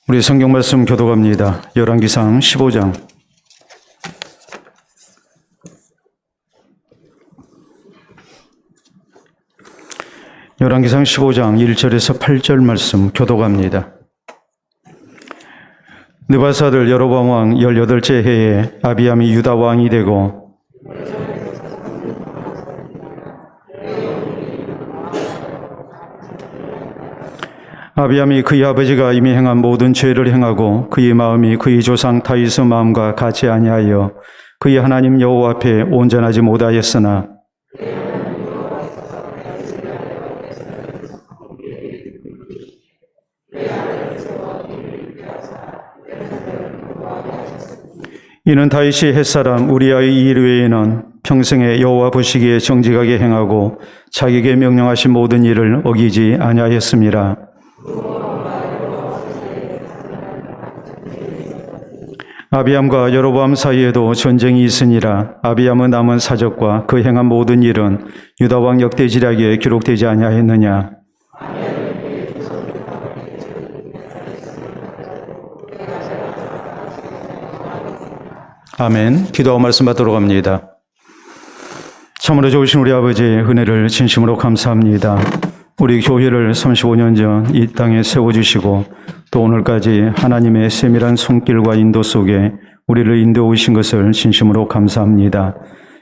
우리 성경 말씀 교독합니다. 열왕기상 15장. 열왕기상 15장 1절에서 8절 말씀 교독합니다. 느밧 아들 여로보암 왕 18째 해에 아비암이 유다 왕이 되고 아비암이 그의 아버지가 이미 행한 모든 죄를 행하고 그의 마음이 그의 조상 다윗의 마음과 같이 아니하여 그의 하나님 여호와 앞에 온전하지 못하였으나 이는 다윗이 햇사람 우리아의 일 외에는 평생에 여호와 보시기에 정직하게 행하고 자기에게 명령하신 모든 일을 어기지 아니하였습니다. 아비암과 여로보암 사이에도 전쟁이 있으니라. 아비암의 남은 사적과 그 행한 모든 일은 유다 왕 역대지략에 기록되지 아니하였느냐. 아멘. 기도하고 말씀 받도록 합니다. 참으로 좋으신 우리 아버지의 은혜를 진심으로 감사합니다. 우리 교회를 35년 전 이 땅에 세워주시고 또 오늘까지 하나님의 세밀한 손길과 인도 속에 우리를 인도해 오신 것을 진심으로 감사합니다.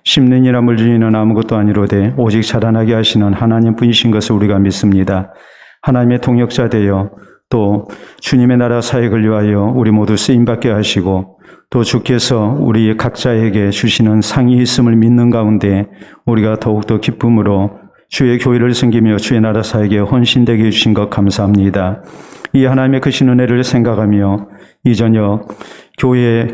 심는 이나 물진 이는 아무것도 아니로되 오직 자라나게 하시는 하나님 분이신 것을 우리가 믿습니다. 하나님의 통역자 되어 또 주님의 나라 사역을 위하여 우리 모두 쓰임받게 하시고 또 주께서 우리 각자에게 주시는 상이 있음을 믿는 가운데 우리가 더욱더 기쁨으로 주의 교회를 섬기며 주의 나라 사역에 헌신되게 해주신 것 감사합니다. 이 하나님의 크신 은혜를 생각하며 이 저녁 교회의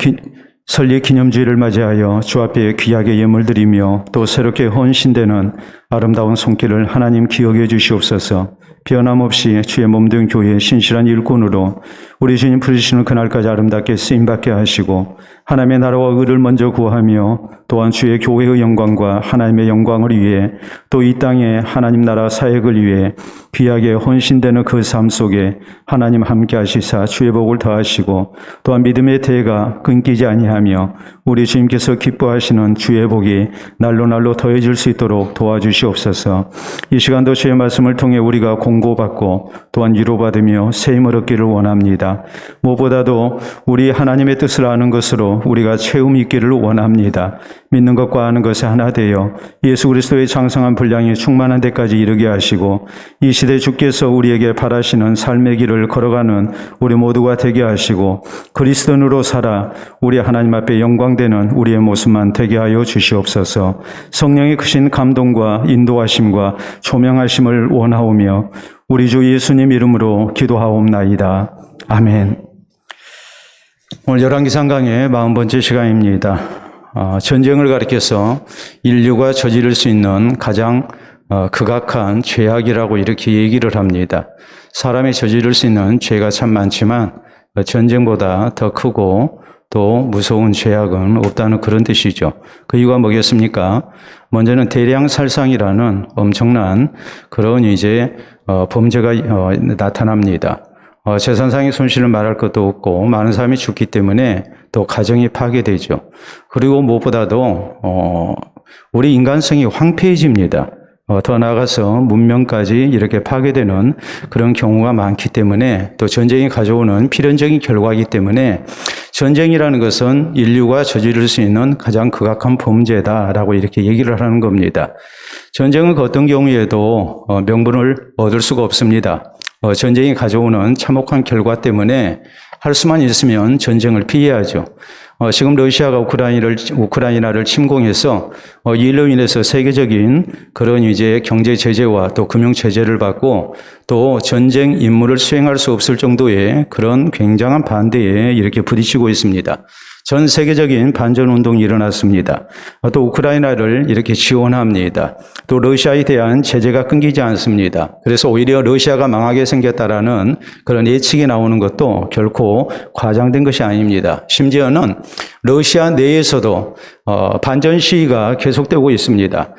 설립 기념주일을 맞이하여 주 앞에 귀하게 예물 드리며 또 새롭게 헌신되는 아름다운 손길을 하나님 기억해 주시옵소서. 변함없이 주의 몸된 교회의 신실한 일꾼으로 우리 주님 부르시는 그날까지 아름답게 쓰임받게 하시고 하나님의 나라와 의를 먼저 구하며 또한 주의 교회의 영광과 하나님의 영광을 위해 또 이 땅에 하나님 나라 사역을 위해 귀하게 헌신되는 그 삶 속에 하나님 함께 하시사 주의 복을 더하시고 또한 믿음의 대가 끊기지 아니하며 우리 주님께서 기뻐하시는 주의 복이 날로 더해질 수 있도록 도와주시옵소서. 이 시간도 주의 말씀을 통해 우리가 공고받고 또한 위로받으며 세임을 얻기를 원합니다. 무엇보다도 우리 하나님의 뜻을 아는 것으로 우리가 체험이 있기를 원합니다. 믿는 것과 아는 것이 하나 되어 예수 그리스도의 장성한 분량이 충만한 데까지 이르게 하시고 이 시대 주께서 우리에게 바라시는 삶의 길을 걸어가는 우리 모두가 되게 하시고 그리스도인으로 살아 우리 하나님 앞에 영광되는 우리의 모습만 되게 하여 주시옵소서. 성령의 크신 감동과 인도하심과 조명하심을 원하오며 우리 주 예수님 이름으로 기도하옵나이다. 아멘. 오늘 열왕기상 강의 40번째 시간입니다. 전쟁을 가리켜서 인류가 저지를 수 있는 가장 극악한 죄악이라고 이렇게 얘기를 합니다. 사람이 저지를 수 있는 죄가 참 많지만 전쟁보다 더 크고 또 무서운 죄악은 없다는 그런 뜻이죠. 그 이유가 뭐겠습니까? 먼저는 대량살상이라는 엄청난 그런 범죄가 나타납니다. 재산상의 손실을 말할 것도 없고 많은 사람이 죽기 때문에 또 가정이 파괴되죠. 그리고 무엇보다도 우리 인간성이 황폐해집니다. 더 나아가서 문명까지 이렇게 파괴되는 그런 경우가 많기 때문에 또 전쟁이 가져오는 필연적인 결과이기 때문에 전쟁이라는 것은 인류가 저지를 수 있는 가장 극악한 범죄다라고 이렇게 얘기를 하는 겁니다. 전쟁은 그 어떤 경우에도 명분을 얻을 수가 없습니다. 전쟁이 가져오는 참혹한 결과 때문에 할 수만 있으면 전쟁을 피해야죠. 지금 러시아가 우크라이나를 침공해서 이로 인해서 세계적인 그런 경제 제재와 또 금융 제재를 받고 또 전쟁 임무를 수행할 수 없을 정도의 그런 굉장한 반대에 이렇게 부딪히고 있습니다. 전 세계적인 반전운동이 일어났습니다. 또 우크라이나를 이렇게 지원합니다. 또 러시아에 대한 제재가 끊기지 않습니다. 그래서 오히려 러시아가 망하게 생겼다라는 그런 예측이 나오는 것도 결코 과장된 것이 아닙니다. 심지어는 러시아 내에서도 반전 시위가 계속되고 있습니다.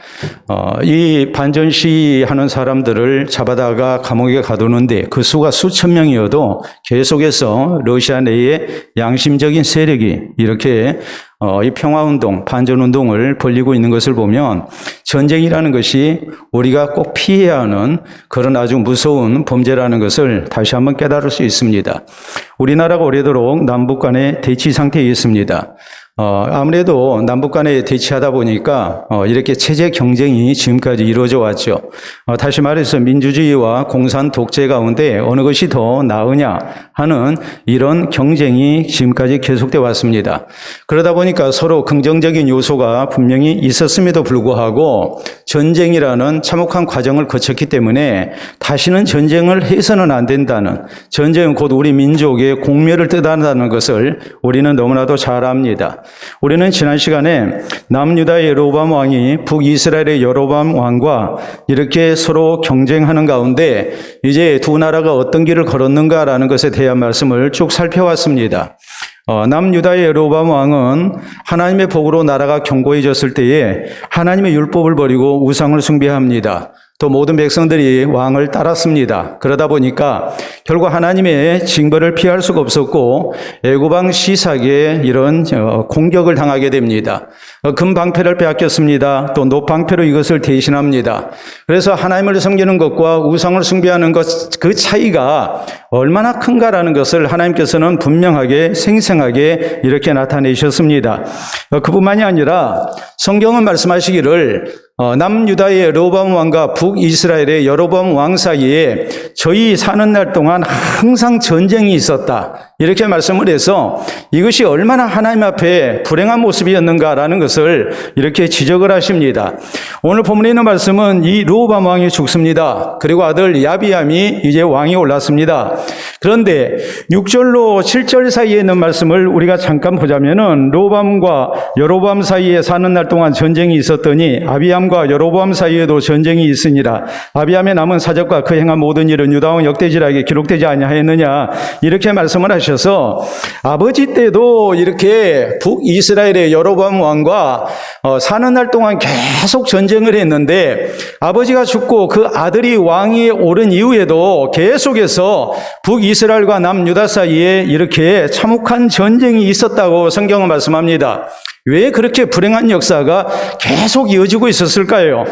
이 반전 시위하는 사람들을 잡아다가 감옥에 가두는데 그 수가 수천 명이어도 계속해서 러시아 내에 양심적인 세력이 이렇게 이 평화운동, 반전운동을 벌이고 있는 것을 보면 전쟁이라는 것이 우리가 꼭 피해야 하는 그런 아주 무서운 범죄라는 것을 다시 한번 깨달을 수 있습니다. 우리나라가 오래도록 남북 간의 대치 상태에 있습니다. 아무래도 남북 간에 대치하다 보니까 이렇게 체제 경쟁이 지금까지 이루어져 왔죠. 다시 말해서 민주주의와 공산 독재 가운데 어느 것이 더 나으냐 하는 이런 경쟁이 지금까지 계속돼 왔습니다. 그러다 보니까 서로 긍정적인 요소가 분명히 있었음에도 불구하고 전쟁이라는 참혹한 과정을 거쳤기 때문에 다시는 전쟁을 해서는 안 된다는, 전쟁은 곧 우리 민족의 공멸을 뜻한다는 것을 우리는 너무나도 잘 압니다. 우리는 지난 시간에 남유다의 여로보암 왕이 북이스라엘의 여로보암 왕과 이렇게 서로 경쟁하는 가운데 이제 두 나라가 어떤 길을 걸었는가라는 것에 대한 말씀을 쭉 살펴왔습니다. 남유다의 여로보암 왕은 하나님의 복으로 나라가 견고해졌을 때에 하나님의 율법을 버리고 우상을 숭배합니다. 또 모든 백성들이 왕을 따랐습니다. 그러다 보니까 결국 하나님의 징벌을 피할 수가 없었고 애굽 왕 시삭에 이런 공격을 당하게 됩니다. 금방패를 빼앗겼습니다. 또 놋방패로 이것을 대신합니다. 그래서 하나님을 섬기는 것과 우상을 숭배하는 것, 그 차이가 얼마나 큰가라는 것을 하나님께서는 분명하게 생생하게 이렇게 나타내셨습니다. 그뿐만이 아니라 성경은 말씀하시기를 남유다의 여로보암 왕과 북이스라엘의 여로보암 왕 사이에 저희 사는 날 동안 항상 전쟁이 있었다, 이렇게 말씀을 해서 이것이 얼마나 하나님 앞에 불행한 모습이었는가라는 것을 이렇게 지적을 하십니다. 오늘 본문에 있는 말씀은 이 르호보암 왕이 죽습니다. 그리고 아들 야비암이 이제 왕이 올랐습니다. 그런데 6절로 7절 사이에 있는 말씀을 우리가 잠깐 보자면은 르호보암과 여로보암 사이에 사는 날 동안 전쟁이 있었더니 아비암과 여로보암 사이에도 전쟁이 있으니라. 아비암의 남은 사적과 그 행한 모든 일은 유다왕 역대지락에 기록되지 아니하였느냐, 이렇게 말씀을 하셔서 아버지 때도 이렇게 북이스라엘의 여로보암 왕과 사는 날 동안 계속 전쟁을 했는데 아버지가 죽고 그 아들이 왕위에 오른 이후에도 계속해서 북이스라엘과 남유다 사이에 이렇게 참혹한 전쟁이 있었다고 성경은 말씀합니다. 왜 그렇게 불행한 역사가 계속 이어지고 있었을까요?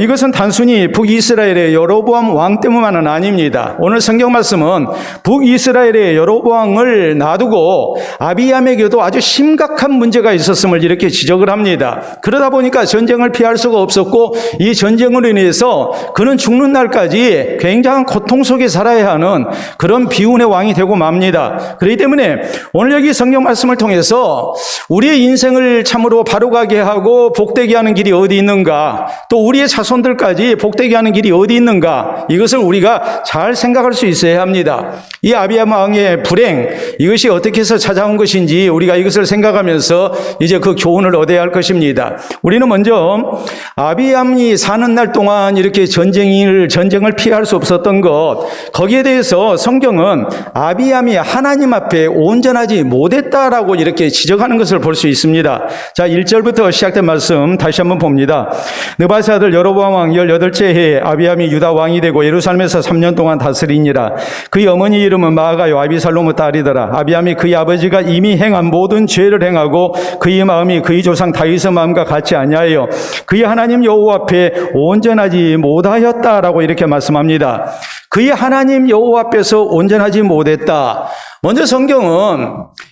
이것은 단순히 북이스라엘의 여로보암 왕 때문만은 아닙니다. 오늘 성경 말씀은 북이스라엘의 여로보암을 놔두고 아비암에게도 아주 심각한 문제가 있었음을 이렇게 지적을 합니다. 그러다 보니까 전쟁을 피할 수가 없었고 이 전쟁으로 인해서 그는 죽는 날까지 굉장한 고통 속에 살아야 하는 그런 비운의 왕이 되고 맙니다. 그렇기 때문에 오늘 여기 성경 말씀을 통해서 우리의 인생을 참으로 바로가게 하고 복되게 하는 길이 어디 있는가, 또 우리의 자손들까지 복되게 하는 길이 어디 있는가, 이것을 우리가 잘 생각할 수 있어야 합니다. 이 아비암 왕의 불행, 이것이 어떻게 해서 찾아온 것인지 우리가 이것을 생각하면서 이제 그 교훈을 얻어야 할 것입니다. 우리는 먼저 아비암이 사는 날 동안 이렇게 전쟁을 피할 수 없었던 것, 거기에 대해서 성경은 아비암이 하나님 앞에 온전하지 못했다라고 이렇게 지적하는 것을 볼 수 있습니다. 자, 1절부터 시작된 말씀 다시 한번 봅니다. 느바세 아들 여로보암 왕 18째 해에 아비암이 유다 왕이 되고 예루살렘에서 3년 동안 다스리니라. 그의 어머니 이름은 마아가요 아비살롬의 딸이더라. 아비암이 그의 아버지가 이미 행한 모든 죄를 행하고 그의 마음이 그의 조상 다윗의 마음과 같지 아니하여 그의 하나님 여호와 앞에 온전하지 못하였다라고 이렇게 말씀합니다. 그의 하나님 여호와 앞에서 온전하지 못했다. 먼저 성경은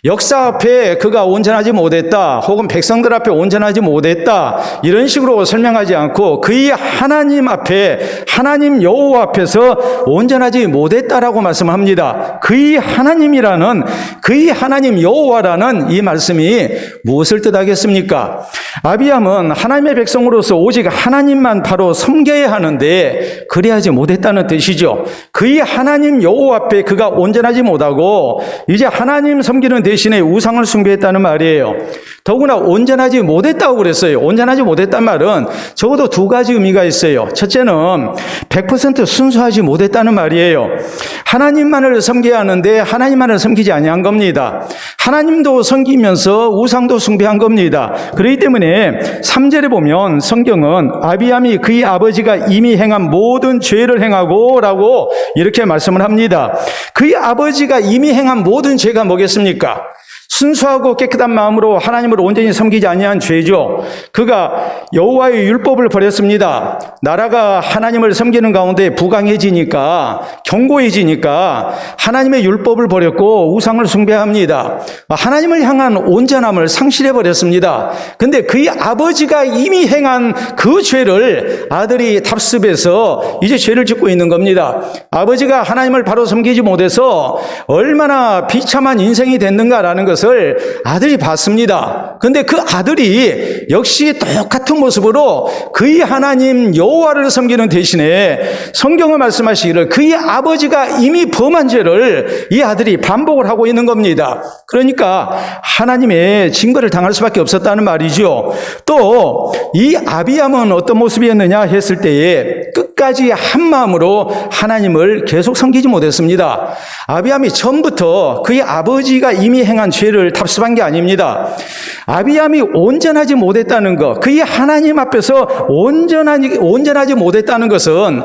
역사 앞에 그가 온전하지 못했다, 혹은 백성들 앞에 온전하지 못했다, 이런 식으로 설명하지 않고 그의 하나님 앞에, 하나님 여호와 앞에서 온전하지 못했다라고 말씀합니다. 그의 하나님이라는, 그의 하나님 여호와라는 이 말씀이 무엇을 뜻하겠습니까? 아비암은 하나님의 백성으로서 오직 하나님만 바로 섬겨야 하는데 그래야지 못했다는 뜻이죠. 그의 하나님 여호와 앞에 그가 온전하지 못하고 이제 하나님 섬기는 대신에 우상을 숭배했다는 말이에요. 더구나 온전하지 못했다고 그랬어요. 온전하지 못했단 말은 적어도 두 가지 의미가 있어요. 첫째는 100% 순수하지 못했다는 말이에요. 하나님만을 섬겨야 하는데 하나님만을 섬기지 아니한 겁니다. 하나님도 섬기면서 우상도 숭배한 겁니다. 그렇기 때문에 3절에 보면 성경은 아비암이 그의 아버지가 이미 행한 모든 죄를 행하고 라고 이렇게 말씀을 합니다. 그의 아버지가 이미 행한 모든 죄가 뭐겠습니까? 순수하고 깨끗한 마음으로 하나님을 온전히 섬기지 아니한 죄죠. 그가 여호와의 율법을 버렸습니다. 나라가 하나님을 섬기는 가운데 부강해지니까, 견고해지니까 하나님의 율법을 버렸고 우상을 숭배합니다. 하나님을 향한 온전함을 상실해 버렸습니다. 근데 그의 아버지가 이미 행한 그 죄를 아들이 답습해서 이제 죄를 짓고 있는 겁니다. 아버지가 하나님을 바로 섬기지 못해서 얼마나 비참한 인생이 됐는가라는 것을 아들이 봤습니다. 근데 그 아들이 역시 똑같은 모습으로 그의 하나님 여호와를 섬기는 대신에 성경을 말씀하시기를 그의 아버지가 이미 범한 죄를 이 아들이 반복을 하고 있는 겁니다. 그러니까 하나님의 징벌을 당할 수밖에 없었다는 말이죠. 또 이 아비암은 어떤 모습이었느냐 했을 때에 끝까지 한 마음으로 하나님을 계속 섬기지 못했습니다. 아비암이 처음부터 그의 아버지가 이미 행한 죄를 답습한 게 아닙니다. 아비암이 온전하지 못했다는 것, 그의 하나님 앞에서 온전하지 못했다는 것은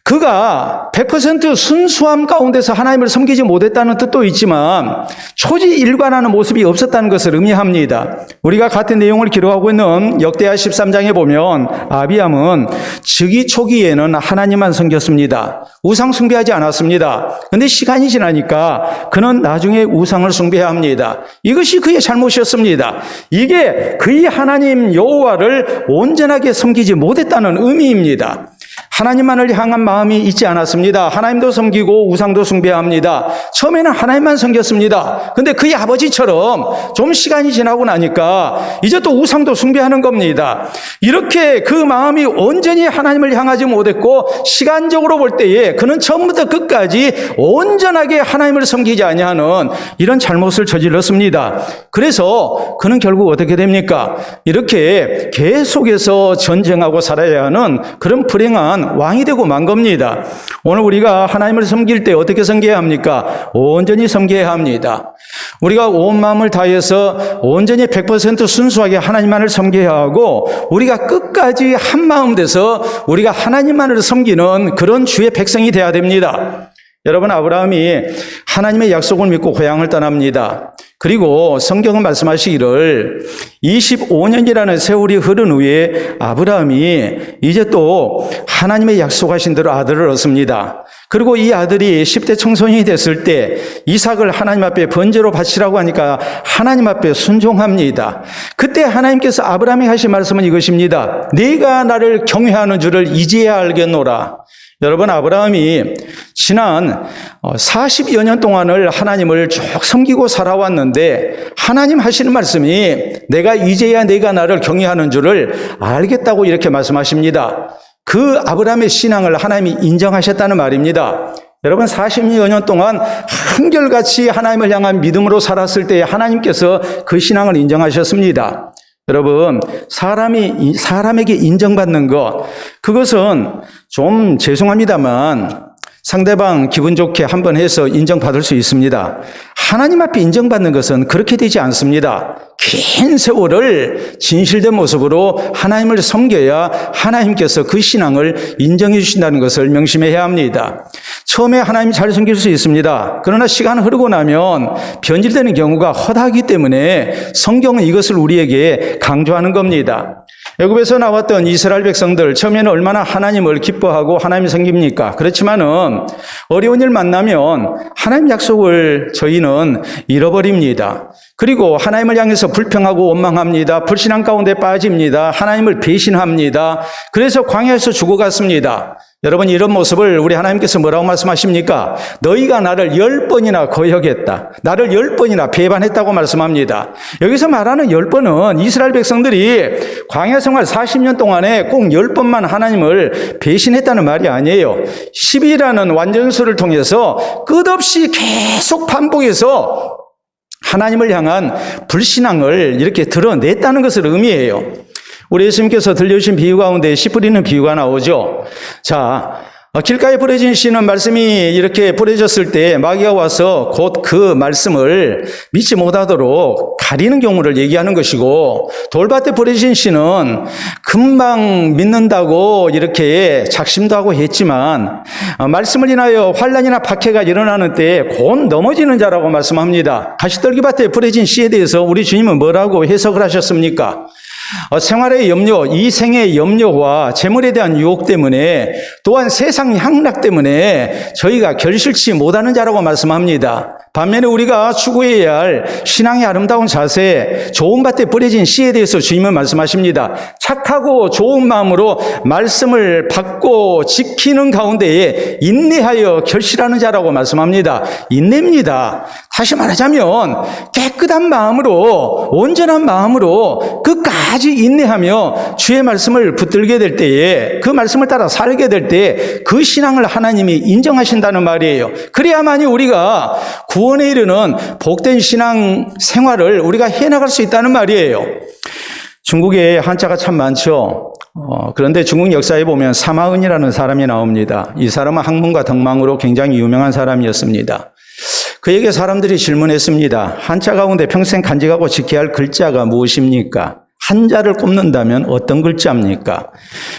그가 100% 순수함 가운데서 하나님을 섬기지 못했다는 뜻도 있지만 초지일관하는 모습이 없었다는 것을 의미합니다. 우리가 같은 내용을 기록하고 있는 역대하 13장에 보면 아비암은 즉위 초기에는 하나님만 섬겼습니다. 우상 숭배하지 않았습니다. 그런데 시간이 지나니까 그는 나중에 우상을 숭배해야 합니다. 이것이 그의 잘못이었습니다. 이게 그의 하나님 여호와를 온전하게 섬기지 못했다는 의미입니다. 하나님만을 향한 마음이 있지 않았습니다. 하나님도 섬기고 우상도 숭배합니다. 처음에는 하나님만 섬겼습니다. 근데 그의 아버지처럼 좀 시간이 지나고 나니까 이제 또 우상도 숭배하는 겁니다. 이렇게 그 마음이 온전히 하나님을 향하지 못했고 시간적으로 볼 때에 그는 처음부터 끝까지 온전하게 하나님을 섬기지 아니하는 이런 잘못을 저질렀습니다. 그래서 그는 결국 어떻게 됩니까? 이렇게 계속해서 전쟁하고 살아야 하는 그런 불행한 왕이 되고 만 겁니다. 오늘 우리가 하나님을 섬길 때 어떻게 섬겨야 합니까? 온전히 섬겨야 합니다. 우리가 온 마음을 다해서 온전히 100% 순수하게 하나님만을 섬겨야 하고 우리가 끝까지 한 마음 돼서 우리가 하나님만을 섬기는 그런 주의 백성이 되어야 됩니다. 여러분, 아브라함이 하나님의 약속을 믿고 고향을 떠납니다. 그리고 성경은 말씀하시기를 25년이라는 세월이 흐른 후에 아브라함이 이제 또 하나님의 약속하신 대로 아들을 얻습니다. 그리고 이 아들이 10대 청소년이 됐을 때 이삭을 하나님 앞에 번제로 바치라고 하니까 하나님 앞에 순종합니다. 그때 하나님께서 아브라함에게 하신 말씀은 이것입니다. 네가 나를 경외하는 줄을 이제야 알겠노라. 여러분, 아브라함이 지난 40여 년 동안을 하나님을 쭉 섬기고 살아왔는데 하나님 하시는 말씀이 내가 이제야 내가 나를 경외하는 줄을 알겠다고 이렇게 말씀하십니다. 그 아브라함의 신앙을 하나님이 인정하셨다는 말입니다. 여러분, 40여 년 동안 한결같이 하나님을 향한 믿음으로 살았을 때 하나님께서 그 신앙을 인정하셨습니다. 여러분, 사람에게 인정받는 것, 그것은 좀 죄송합니다만 상대방 기분 좋게 한번 해서 인정받을 수 있습니다. 하나님 앞에 인정받는 것은 그렇게 되지 않습니다. 긴 세월을 진실된 모습으로 하나님을 섬겨야 하나님께서 그 신앙을 인정해 주신다는 것을 명심해야 합니다. 처음에 하나님 잘 섬길 수 있습니다. 그러나 시간 흐르고 나면 변질되는 경우가 허다하기 때문에 성경은 이것을 우리에게 강조하는 겁니다. 애굽에서 나왔던 이스라엘 백성들 처음에는 얼마나 하나님을 기뻐하고 하나님 섬깁니까? 그렇지만은 어려운 일 만나면 하나님 약속을 저희는 잃어버립니다. 그리고 하나님을 향해서 불평하고 원망합니다. 불신앙 가운데 빠집니다. 하나님을 배신합니다. 그래서 광야에서 죽어갔습니다. 여러분, 이런 모습을 우리 하나님께서 뭐라고 말씀하십니까? 너희가 나를 10번이나 거역했다. 나를 10번이나 배반했다고 말씀합니다. 여기서 말하는 10번은 이스라엘 백성들이 광야 생활 40년 동안에 꼭 10번만 하나님을 배신했다는 말이 아니에요. 10이라는 완전수를 통해서 끝없이 계속 반복해서 하나님을 향한 불신앙을 이렇게 드러냈다는 것을 의미해요. 우리 예수님께서 들려주신 비유 가운데 씨 뿌리는 비유가 나오죠. 자, 길가에 뿌려진 씨는 말씀이 이렇게 뿌려졌을 때 마귀가 와서 곧 그 말씀을 믿지 못하도록 가리는 경우를 얘기하는 것이고, 돌밭에 뿌려진 씨는 금방 믿는다고 이렇게 작심도 하고 했지만 말씀을 인하여 환난이나 박해가 일어나는 때 곧 넘어지는 자라고 말씀합니다. 가시떨기밭에 뿌려진 씨에 대해서 우리 주님은 뭐라고 해석을 하셨습니까? 생활의 염려, 이 생의 염려와 재물에 대한 유혹 때문에, 또한 세상 향락 때문에 저희가 결실치 못하는 자라고 말씀합니다. 반면에 우리가 추구해야 할 신앙의 아름다운 자세, 좋은 밭에 뿌려진 씨에 대해서 주님은 말씀하십니다. 착하고 좋은 마음으로 말씀을 받고 지키는 가운데에 인내하여 결실하는 자라고 말씀합니다. 인내입니다. 다시 말하자면 깨끗한 마음으로, 온전한 마음으로 끝까지 인내하며 주의 말씀을 붙들게 될 때에, 그 말씀을 따라 살게 될 때 그 신앙을 하나님이 인정하신다는 말이에요. 그래야만이 우리가 구원에 이르는 복된 신앙 생활을 우리가 해나갈 수 있다는 말이에요. 중국에 한자가 참 많죠. 그런데 중국 역사에 보면 사마은이라는 사람이 나옵니다. 이 사람은 학문과 덕망으로 굉장히 유명한 사람이었습니다. 그에게 사람들이 질문했습니다. 한자 가운데 평생 간직하고 지켜야 할 글자가 무엇입니까? 한자를 꼽는다면 어떤 글자입니까?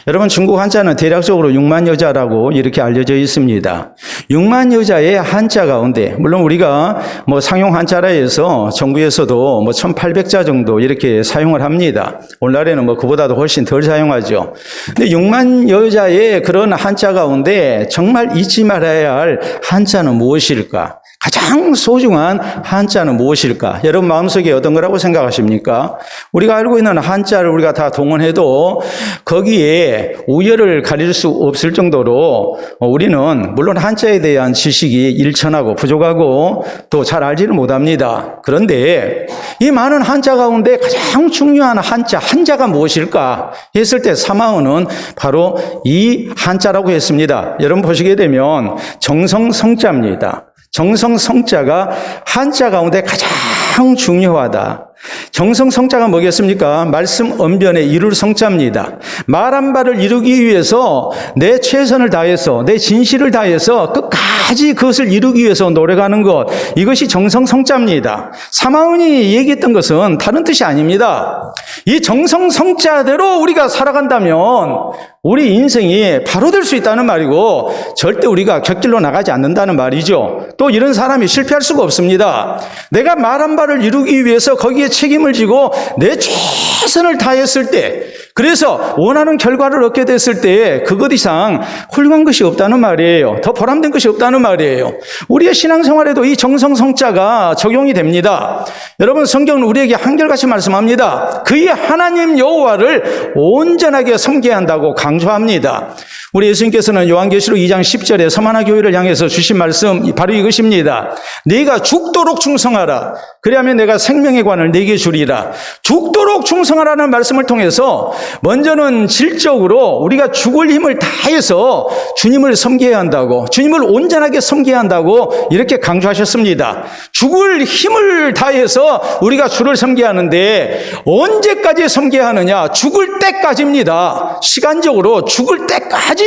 여러분, 중국 한자는 대략적으로 6만 여자라고 이렇게 알려져 있습니다. 6만 여자의 한자 가운데, 물론 우리가 상용 한자라 해서 정부에서도 1800자 정도 이렇게 사용을 합니다. 오늘날에는 그보다도 훨씬 덜 사용하죠. 근데 6만 여자의 그런 한자 가운데 정말 잊지 말아야 할 한자는 무엇일까? 가장 소중한 한자는 무엇일까? 여러분 마음속에 어떤 거라고 생각하십니까? 우리가 알고 있는 한자를 우리가 다 동원해도 거기에 우열을 가릴 수 없을 정도로 우리는 물론 한자에 대한 지식이 일천하고 부족하고 또 잘 알지는 못합니다. 그런데 이 많은 한자 가운데 가장 중요한 한자가 무엇일까 했을 때 사마언은 바로 이 한자라고 했습니다. 여러분 보시게 되면 정성성자입니다. 정성성자가 한자 가운데 가장 중요하다. 정성성자가 뭐겠습니까? 말씀 언변에 이룰 성자입니다. 말한 바를 이루기 위해서 내 최선을 다해서, 내 진실을 다해서 끝까지 그것을 이루기 위해서 노력하는 것, 이것이 정성성자입니다. 사마은이 얘기했던 것은 다른 뜻이 아닙니다. 이 정성성자대로 우리가 살아간다면 우리 인생이 바로 될 수 있다는 말이고, 절대 우리가 곁길로 나가지 않는다는 말이죠. 또 이런 사람이 실패할 수가 없습니다. 내가 말한 바를 이루기 위해서 거기에 책임을 지고 내 최선을 다했을 때, 그래서 원하는 결과를 얻게 됐을 때 그것 이상 훌륭한 것이 없다는 말이에요. 더 보람된 것이 없다는 말이에요. 우리의 신앙생활에도 이 정성성자가 적용이 됩니다. 여러분, 성경은 우리에게 한결같이 말씀합니다. 그의 하나님 여호와를 온전하게 섬겨야 한다고 강조합니다. 우리 예수님께서는 요한계시록 2장 10절에 서마나 교회를 향해서 주신 말씀 바로 이것입니다. 네가 죽도록 충성하라. 그리하면 내가 생명의 관을 네게 주리라. 죽도록 충성하라는 말씀을 통해서 먼저는 질적으로 우리가 죽을 힘을 다해서 주님을 섬겨야 한다고, 주님을 온전하게 섬겨야 한다고 이렇게 강조하셨습니다. 죽을 힘을 다해서 우리가 주를 섬겨야 하는데 언제까지 섬겨야 하느냐? 죽을 때까지입니다. 시간적으로 죽을 때까지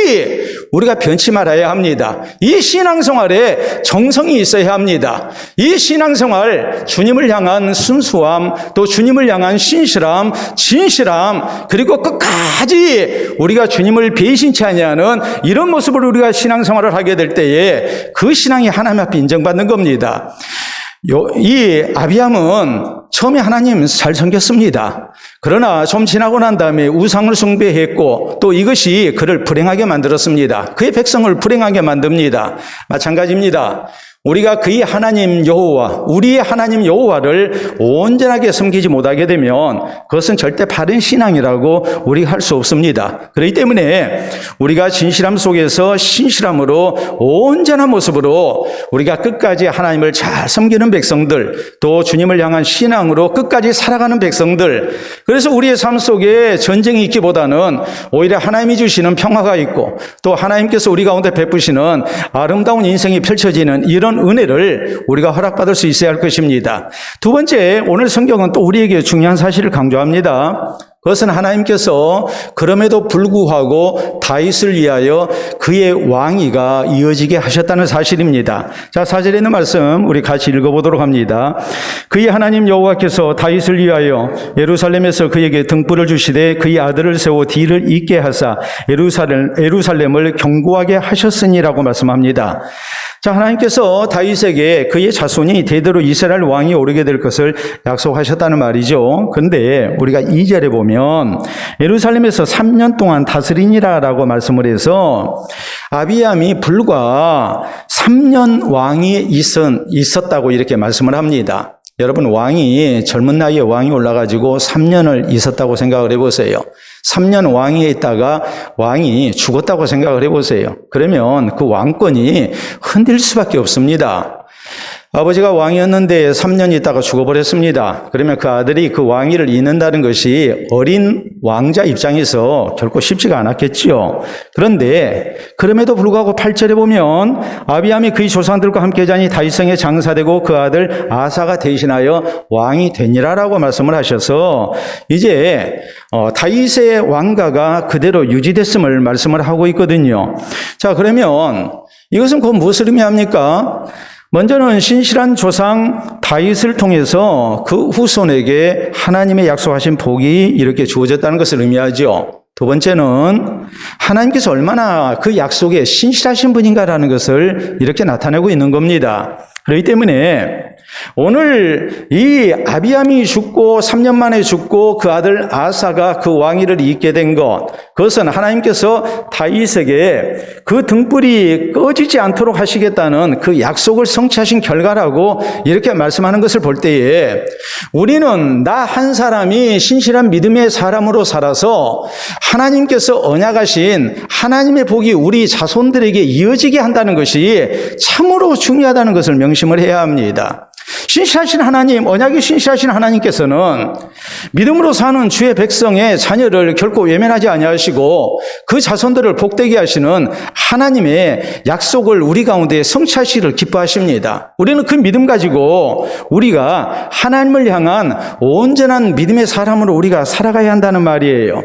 우리가 변치 말아야 합니다. 이 신앙생활에 정성이 있어야 합니다. 이 신앙생활, 주님을 향한 순수함, 또 주님을 향한 신실함, 진실함, 그리고 끝까지 우리가 주님을 배신치 아니하는 이런 모습으로 우리가 신앙생활을 하게 될 때에 그 신앙이 하나님 앞에 인정받는 겁니다. 이 아비암은 처음에 하나님 잘 섬겼습니다. 그러나 좀 지나고 난 다음에 우상을 숭배했고 또 이것이 그를 불행하게 만들었습니다. 그의 백성을 불행하게 만듭니다. 마찬가지입니다. 우리가 그의 하나님 여호와, 우리의 하나님 여호와를 온전하게 섬기지 못하게 되면 그것은 절대 바른 신앙이라고 우리가 할 수 없습니다. 그렇기 때문에 우리가 진실함 속에서 신실함으로 온전한 모습으로 우리가 끝까지 하나님을 잘 섬기는 백성들, 또 주님을 향한 신앙으로 끝까지 살아가는 백성들, 그래서 우리의 삶 속에 전쟁이 있기보다는 오히려 하나님이 주시는 평화가 있고 또 하나님께서 우리 가운데 베푸시는 아름다운 인생이 펼쳐지는 이런 이런 은혜를 우리가 허락받을 수 있어야 할 것입니다. 두 번째, 오늘 성경은 또 우리에게 중요한 사실을 강조합니다. 그것은 하나님께서 그럼에도 불구하고 다윗을 위하여 그의 왕위가 이어지게 하셨다는 사실입니다. 자, 4절에 있는 말씀 우리 같이 읽어보도록 합니다. 그의 하나님 여호와께서 다윗을 위하여 예루살렘에서 그에게 등불을 주시되 그의 아들을 세워 뒤를 잇게 하사 예루살렘을 견고하게 하셨으니라고 말씀합니다. 자, 하나님께서 다윗에게 그의 자손이 대대로 이스라엘 왕이 오르게 될 것을 약속하셨다는 말이죠. 그런데 우리가 2절에 보면 예루살렘에서 3년 동안 다스리니라라고 말씀을 해서 아비암이 불과 3년 왕이 있었다고 이렇게 말씀을 합니다. 여러분, 왕이 젊은 나이에 왕이 올라가지고 3년을 있었다고 생각을 해보세요. 3년 왕위에 있다가 왕이 죽었다고 생각을 해보세요. 그러면 그 왕권이 흔들 수밖에 없습니다. 아버지가 왕이었는데 3년 있다가 죽어버렸습니다. 그러면 그 아들이 그 왕위를 잇는다는 것이 어린 왕자 입장에서 결코 쉽지가 않았겠죠. 그런데 그럼에도 불구하고 8절에 보면 아비암이 그의 조상들과 함께 자니 다윗성에 장사되고 그 아들 아사가 대신하여 왕이 되니라라고 말씀을 하셔서 이제 다윗의 왕가가 그대로 유지됐음을 말씀을 하고 있거든요. 자, 그러면 이것은 곧 무엇을 의미합니까? 먼저는 신실한 조상 다윗을 통해서 그 후손에게 하나님의 약속하신 복이 이렇게 주어졌다는 것을 의미하죠. 두 번째는 하나님께서 얼마나 그 약속에 신실하신 분인가라는 것을 이렇게 나타내고 있는 겁니다. 그렇기 때문에 오늘 이 아비암이 죽고 3년 만에 죽고 그 아들 아사가 그 왕위를 잇게 된 것, 그것은 하나님께서 다윗에게 그 등불이 꺼지지 않도록 하시겠다는 그 약속을 성취하신 결과라고 이렇게 말씀하는 것을 볼 때에 우리는 나 한 사람이 신실한 믿음의 사람으로 살아서 하나님께서 언약하신 하나님의 복이 우리 자손들에게 이어지게 한다는 것이 참으로 중요하다는 것을 명심을 해야 합니다. 신실하신 하나님, 언약이 신실하신 하나님께서는 믿음으로 사는 주의 백성의 자녀를 결코 외면하지 아니하시고 그 자손들을 복되게 하시는 하나님의 약속을 우리 가운데 성취하시기를 기뻐하십니다. 우리는 그 믿음 가지고 우리가 하나님을 향한 온전한 믿음의 사람으로 우리가 살아가야 한다는 말이에요.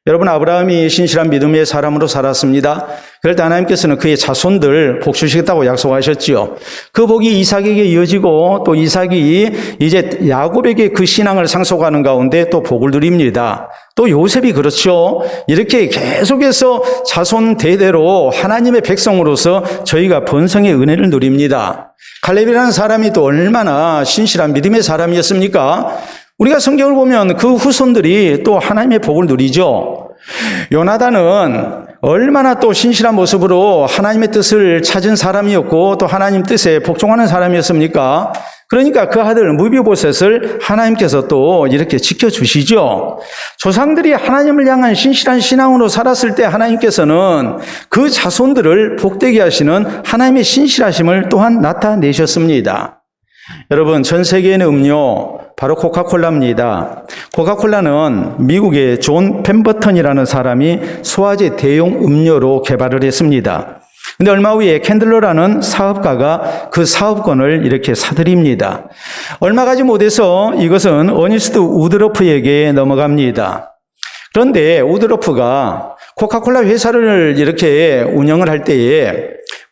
여러분, 아브라함이 신실한 믿음의 사람으로 살았습니다. 그럴 때 하나님께서는 그의 자손들 복 주시겠다고 약속하셨지요. 그 복이 이삭에게 이어지고 또 이삭이 이제 야곱에게 그 신앙을 상속하는 가운데 또 복을 누립니다. 또 요셉이 그렇죠. 이렇게 계속해서 자손 대대로 하나님의 백성으로서 저희가 번성의 은혜를 누립니다. 갈렙이라는 사람이 또 얼마나 신실한 믿음의 사람이었습니까? 우리가 성경을 보면 그 후손들이 또 하나님의 복을 누리죠. 요나단은 얼마나 또 신실한 모습으로 하나님의 뜻을 찾은 사람이었고 또 하나님 뜻에 복종하는 사람이었습니까? 그러니까 그 아들 무비보셋을 하나님께서 또 이렇게 지켜주시죠. 조상들이 하나님을 향한 신실한 신앙으로 살았을 때 하나님께서는 그 자손들을 복되게 하시는 하나님의 신실하심을 또한 나타내셨습니다. 여러분, 전 세계의 음료 바로 코카콜라입니다. 코카콜라는 미국의 존 펜버턴이라는 사람이 소화제 대용 음료로 개발을 했습니다. 근데 얼마 후에 캔들러라는 사업가가 그 사업권을 이렇게 사들입니다. 얼마 가지 못해서 이것은 어니스트 우드러프에게 넘어갑니다. 그런데 우드러프가 코카콜라 회사를 이렇게 운영을 할 때에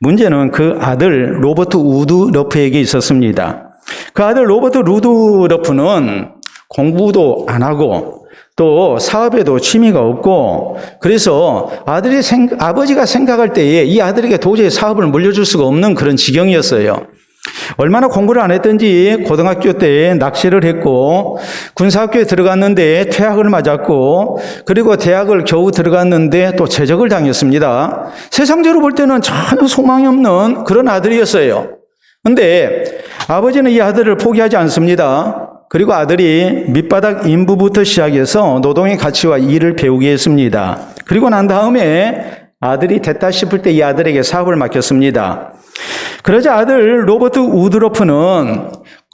문제는 그 아들 로버트 우드러프에게 있었습니다. 그 아들 로버트 우드러프는 공부도 안 하고 또 사업에도 취미가 없고 그래서 아버지가 생각할 때에 이 아들에게 도저히 사업을 물려줄 수가 없는 그런 지경이었어요. 얼마나 공부를 안 했던지 고등학교 때 낚시를 했고 군사학교에 들어갔는데 퇴학을 맞았고 그리고 대학을 겨우 들어갔는데 또 제적을 당했습니다. 세상적으로 볼 때는 전혀 소망이 없는 그런 아들이었어요. 그런데 아버지는 이 아들을 포기하지 않습니다. 그리고 아들이 밑바닥 인부부터 시작해서 노동의 가치와 일을 배우게 했습니다. 그리고 난 다음에 아들이 됐다 싶을 때 이 아들에게 사업을 맡겼습니다. 그러자 아들 로버트 우드러프는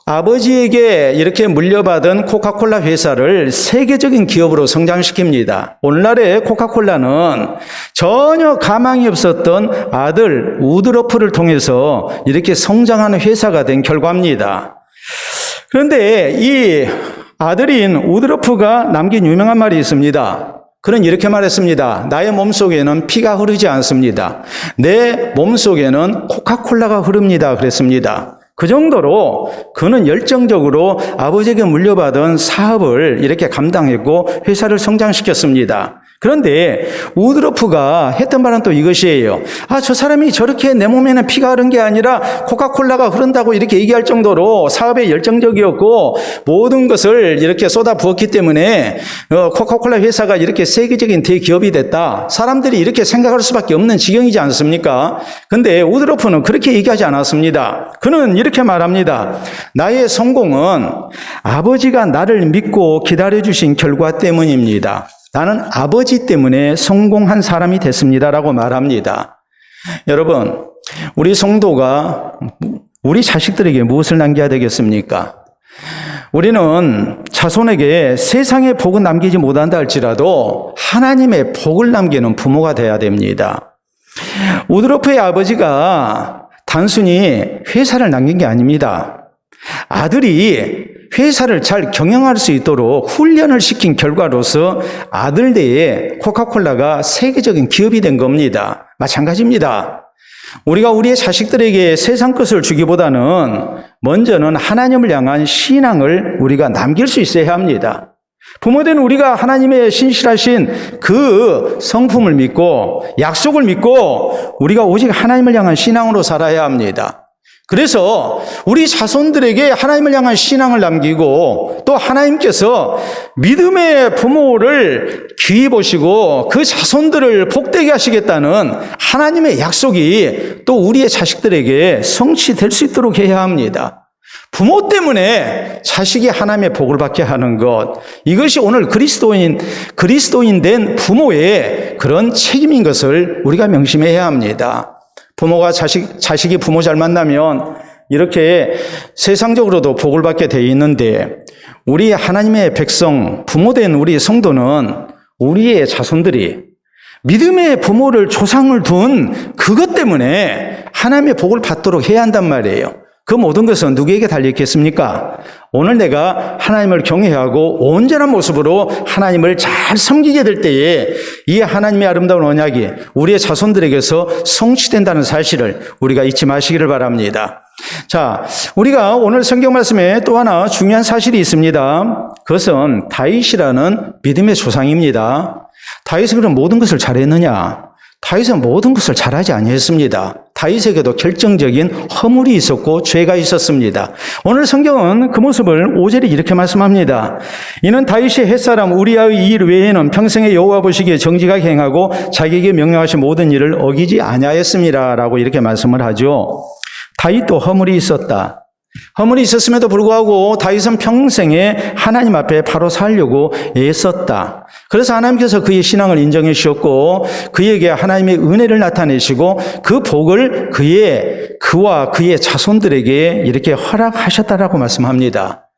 아버지에게 이렇게 물려받은 코카콜라 회사를 세계적인 기업으로 성장시킵니다. 오늘날의 코카콜라는 전혀 가망이 없었던 아들 우드러프를 통해서 이렇게 성장하는 회사가 된 결과입니다. 그런데 이 아들인 우드러프가 남긴 유명한 말이 있습니다. 그는 이렇게 말했습니다. 나의 몸속에는 피가 흐르지 않습니다. 내 몸속에는 코카콜라가 흐릅니다. 그랬습니다. 그 정도로 그는 열정적으로 아버지에게 물려받은 사업을 이렇게 감당했고 회사를 성장시켰습니다. 그런데 우드러프가 했던 말은 또 이것이에요. 저 사람이 저렇게 내 몸에는 피가 흐른 게 아니라 코카콜라가 흐른다고 이렇게 얘기할 정도로 사업에 열정적이었고 모든 것을 이렇게 쏟아 부었기 때문에 코카콜라 회사가 이렇게 세계적인 대기업이 됐다. 사람들이 이렇게 생각할 수밖에 없는 지경이지 않습니까? 근데 우드러프는 그렇게 얘기하지 않았습니다. 그는 이렇게 말합니다. 나의 성공은 아버지가 나를 믿고 기다려주신 결과 때문입니다. 나는 아버지 때문에 성공한 사람이 됐습니다라고 말합니다. 여러분, 우리 성도가 우리 자식들에게 무엇을 남겨야 되겠습니까? 우리는 자손에게 세상의 복은 남기지 못한다 할지라도 하나님의 복을 남기는 부모가 돼야 됩니다. 우드러프의 아버지가 단순히 회사를 남긴 게 아닙니다. 아들이 회사를 잘 경영할 수 있도록 훈련을 시킨 결과로서 아들대에 코카콜라가 세계적인 기업이 된 겁니다. 마찬가지입니다. 우리가 우리의 자식들에게 세상 것을 주기보다는 먼저는 하나님을 향한 신앙을 우리가 남길 수 있어야 합니다. 부모된 우리가 하나님의 신실하신 그 성품을 믿고 약속을 믿고 우리가 오직 하나님을 향한 신앙으로 살아야 합니다. 그래서 우리 자손들에게 하나님을 향한 신앙을 남기고 또 하나님께서 믿음의 부모를 귀히 보시고 그 자손들을 복되게 하시겠다는 하나님의 약속이 또 우리의 자식들에게 성취될 수 있도록 해야 합니다. 부모 때문에 자식이 하나님의 복을 받게 하는 것, 이것이 오늘 그리스도인 된 부모의 그런 책임인 것을 우리가 명심해야 합니다. 부모가 자식이 부모 잘 만나면 이렇게 세상적으로도 복을 받게 돼 있는데 우리 하나님의 백성, 부모된 우리 성도는 우리의 자손들이 믿음의 부모를 조상을 둔 그것 때문에 하나님의 복을 받도록 해야 한단 말이에요. 그 모든 것은 누구에게 달려있겠습니까? 오늘 내가 하나님을 경외하고 온전한 모습으로 하나님을 잘 섬기게 될 때에 이 하나님의 아름다운 언약이 우리의 자손들에게서 성취된다는 사실을 우리가 잊지 마시기를 바랍니다. 자, 우리가 오늘 성경 말씀에 또 하나 중요한 사실이 있습니다. 그것은 다윗이라는 믿음의 조상입니다. 다윗은 그럼 모든 것을 잘했느냐? 다윗은 모든 것을 잘하지 아니했습니다. 다윗에게도 결정적인 허물이 있었고 죄가 있었습니다. 오늘 성경은 그 모습을 5절에 이렇게 말씀합니다. 이는 다윗이 햇사람 우리아의 일 외에는 평생에 여호와 보시기에 정직하게 행하고 자기에게 명령하신 모든 일을 어기지 아니하였습니다 라고 이렇게 말씀을 하죠. 다윗도 허물이 있었다. 허물이 있었음에도 불구하고 다윗은 평생에 하나님 앞에 바로 살려고 애썼다. 그래서 하나님께서 그의 신앙을 인정해 주셨고 그에게 하나님의 은혜를 나타내시고 그 복을 그와 그의 자손들에게 이렇게 허락하셨다라고 말씀합니다.